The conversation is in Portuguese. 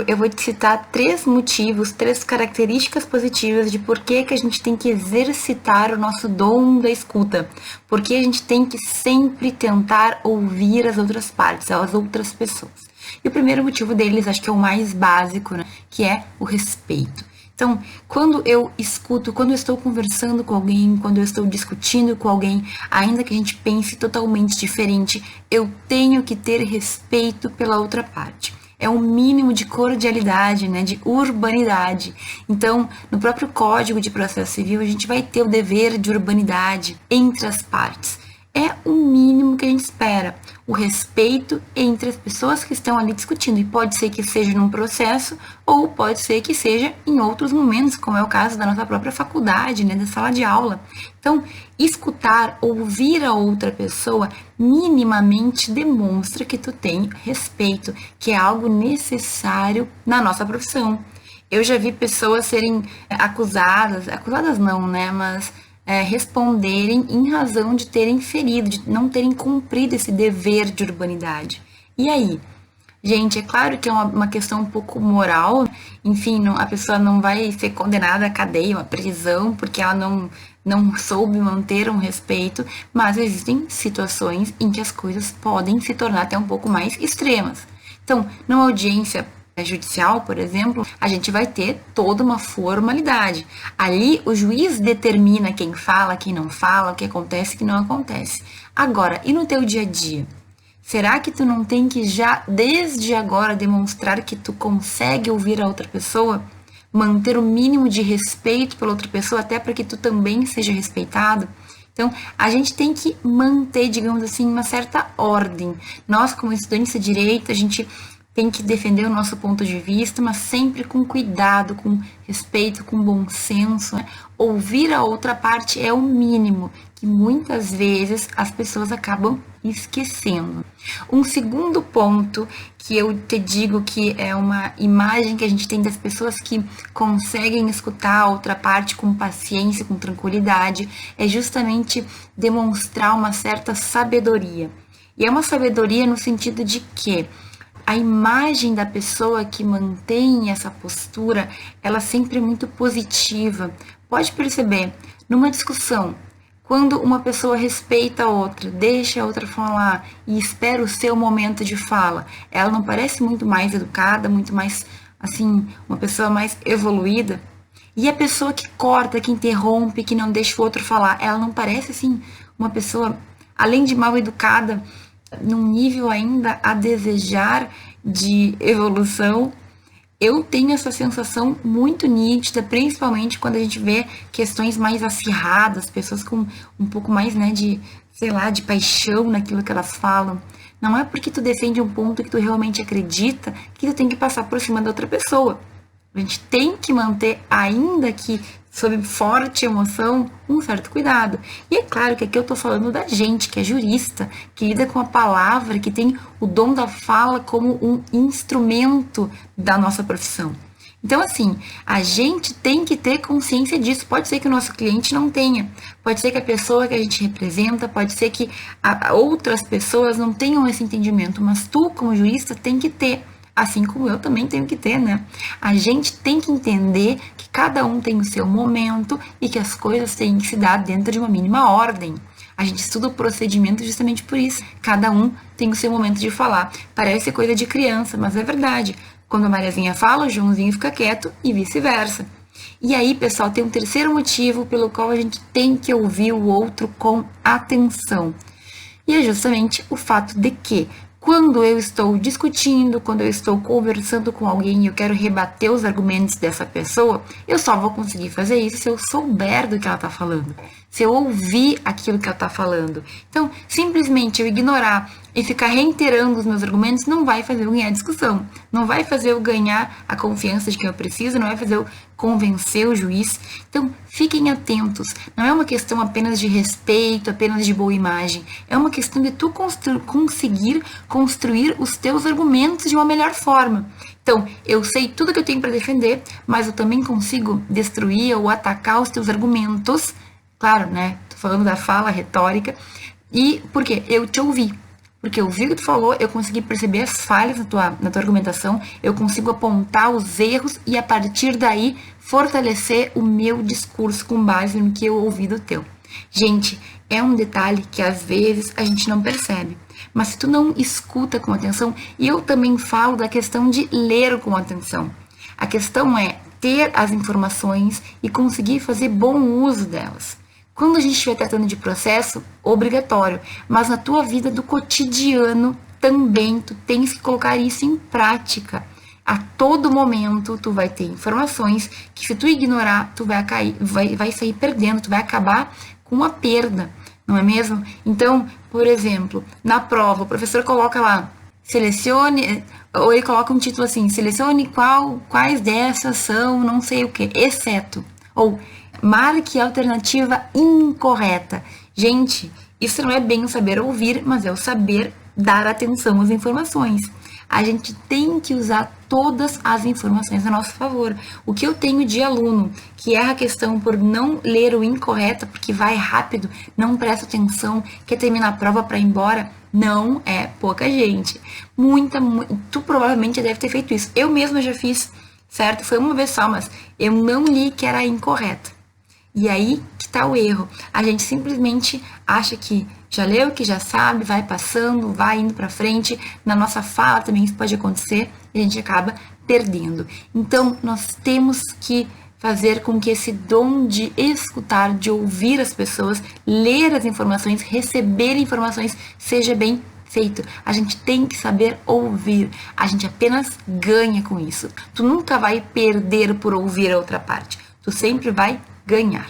eu vou te citar 3 motivos, 3 características positivas de por que a gente tem que exercitar o nosso dom da escuta. Por que a gente tem que sempre tentar ouvir as outras partes, as outras pessoas. E o primeiro motivo deles, acho que é o mais básico, né? Que é o respeito. Então, quando eu escuto, quando eu estou conversando com alguém, quando eu estou discutindo com alguém, ainda que a gente pense totalmente diferente, eu tenho que ter respeito pela outra parte. É um mínimo de cordialidade, né, de urbanidade. Então, no próprio Código de Processo Civil, a gente vai ter o dever de urbanidade entre as partes. É o mínimo que a gente espera, o respeito entre as pessoas que estão ali discutindo. E pode ser que seja num processo, ou pode ser que seja em outros momentos, como é o caso da nossa própria faculdade, né, da sala de aula. Então, escutar, ouvir a outra pessoa, minimamente demonstra que tu tem respeito, que é algo necessário na nossa profissão. Eu já vi pessoas serem acusadas não, né, mas responderem em razão de terem ferido, de não terem cumprido esse dever de urbanidade. E aí? Gente, é claro que é uma questão um pouco moral, enfim, a pessoa não vai ser condenada à cadeia, à prisão, porque ela não soube manter um respeito, mas existem situações em que as coisas podem se tornar até um pouco mais extremas. Então, numa audiência judicial, por exemplo, a gente vai ter toda uma formalidade. Ali, o juiz determina quem fala, quem não fala, o que acontece, o que não acontece. Agora, e no teu dia a dia? Será que tu não tem que já, desde agora, demonstrar que tu consegue ouvir a outra pessoa? Manter o mínimo de respeito pela outra pessoa, até para que tu também seja respeitado? Então, a gente tem que manter, digamos assim, uma certa ordem. Nós, como estudantes de direito, a gente tem que defender o nosso ponto de vista, mas sempre com cuidado, com respeito, com bom senso, né? Ouvir a outra parte é o mínimo, que muitas vezes as pessoas acabam esquecendo. Um segundo ponto que eu te digo que é uma imagem que a gente tem das pessoas que conseguem escutar a outra parte com paciência, com tranquilidade, é justamente demonstrar uma certa sabedoria. E é uma sabedoria no sentido de que a imagem da pessoa que mantém essa postura, ela sempre é muito positiva. Pode perceber, numa discussão, quando uma pessoa respeita a outra, deixa a outra falar e espera o seu momento de fala, ela não parece muito mais educada, muito mais, assim, uma pessoa mais evoluída? E a pessoa que corta, que interrompe, que não deixa o outro falar, ela não parece, assim, uma pessoa, além de mal educada, num nível ainda a desejar de evolução? Eu tenho essa sensação muito nítida, principalmente quando a gente vê questões mais acirradas, pessoas com um pouco mais, né, de, sei lá, de paixão naquilo que elas falam. Não é porque tu defende um ponto que tu realmente acredita que tu tem que passar por cima da outra pessoa. A gente tem que manter, ainda que sob forte emoção, um certo cuidado. E é claro que aqui eu tô falando da gente, que é jurista, que lida com a palavra, que tem o dom da fala como um instrumento da nossa profissão. Então, assim, a gente tem que ter consciência disso. Pode ser que o nosso cliente não tenha, pode ser que a pessoa que a gente representa, pode ser que outras pessoas não tenham esse entendimento, mas tu, como jurista, tem que ter. Assim como eu também tenho que ter, né? A gente tem que entender que cada um tem o seu momento e que as coisas têm que se dar dentro de uma mínima ordem. A gente estuda o procedimento justamente por isso. Cada um tem o seu momento de falar. Parece coisa de criança, mas é verdade. Quando a Mariazinha fala, o Joãozinho fica quieto e vice-versa. E aí, pessoal, tem um terceiro motivo pelo qual a gente tem que ouvir o outro com atenção. E é justamente o fato de que quando eu estou discutindo, quando eu estou conversando com alguém e eu quero rebater os argumentos dessa pessoa, eu só vou conseguir fazer isso se eu souber do que ela está falando, se eu ouvir aquilo que ela está falando. Então, simplesmente eu ignorar e ficar reiterando os meus argumentos não vai fazer eu ganhar a discussão, não vai fazer eu ganhar a confiança de quem eu preciso, não vai fazer eu convencer o juiz. Então, fiquem atentos. Não é uma questão apenas de respeito, apenas de boa imagem. É uma questão de tu conseguir construir os teus argumentos de uma melhor forma. Então, eu sei tudo que eu tenho para defender, mas eu também consigo destruir ou atacar os teus argumentos. Claro, né? Tô falando da fala retórica. E por quê? Eu te ouvi. Porque eu vi o que tu falou, eu consegui perceber as falhas na tua argumentação, eu consigo apontar os erros e a partir daí fortalecer o meu discurso com base no que eu ouvi do teu. Gente, é um detalhe que às vezes a gente não percebe. Mas se tu não escuta com atenção, e eu também falo da questão de ler com atenção. A questão é ter as informações e conseguir fazer bom uso delas. Quando a gente estiver tratando de processo, obrigatório, mas na tua vida do cotidiano também tu tens que colocar isso em prática. A todo momento tu vai ter informações que se tu ignorar, tu vai cair, vai sair perdendo, tu vai acabar com uma perda, não é mesmo? Então, por exemplo, na prova, o professor coloca lá, selecione, ou ele coloca um título assim, selecione quais dessas são não sei o que, exceto, ou marque a alternativa incorreta. Gente, isso não é bem o saber ouvir, mas é o saber dar atenção às informações. A gente tem que usar todas as informações a nosso favor. O que eu tenho de aluno que erra a questão por não ler o incorreto, porque vai rápido, não presta atenção, quer terminar a prova para ir embora, não é pouca gente. Tu provavelmente deve ter feito isso. Eu mesma já fiz, certo? Foi uma vez só, mas eu não li que era incorreto. E aí que tá o erro. A gente simplesmente acha que já leu, que já sabe, vai passando, vai indo para frente. Na nossa fala também isso pode acontecer e a gente acaba perdendo. Então, nós temos que fazer com que esse dom de escutar, de ouvir as pessoas, ler as informações, receber informações, seja bem feito. A gente tem que saber ouvir. A gente apenas ganha com isso. Tu nunca vai perder por ouvir a outra parte. Tu sempre vai ganhar.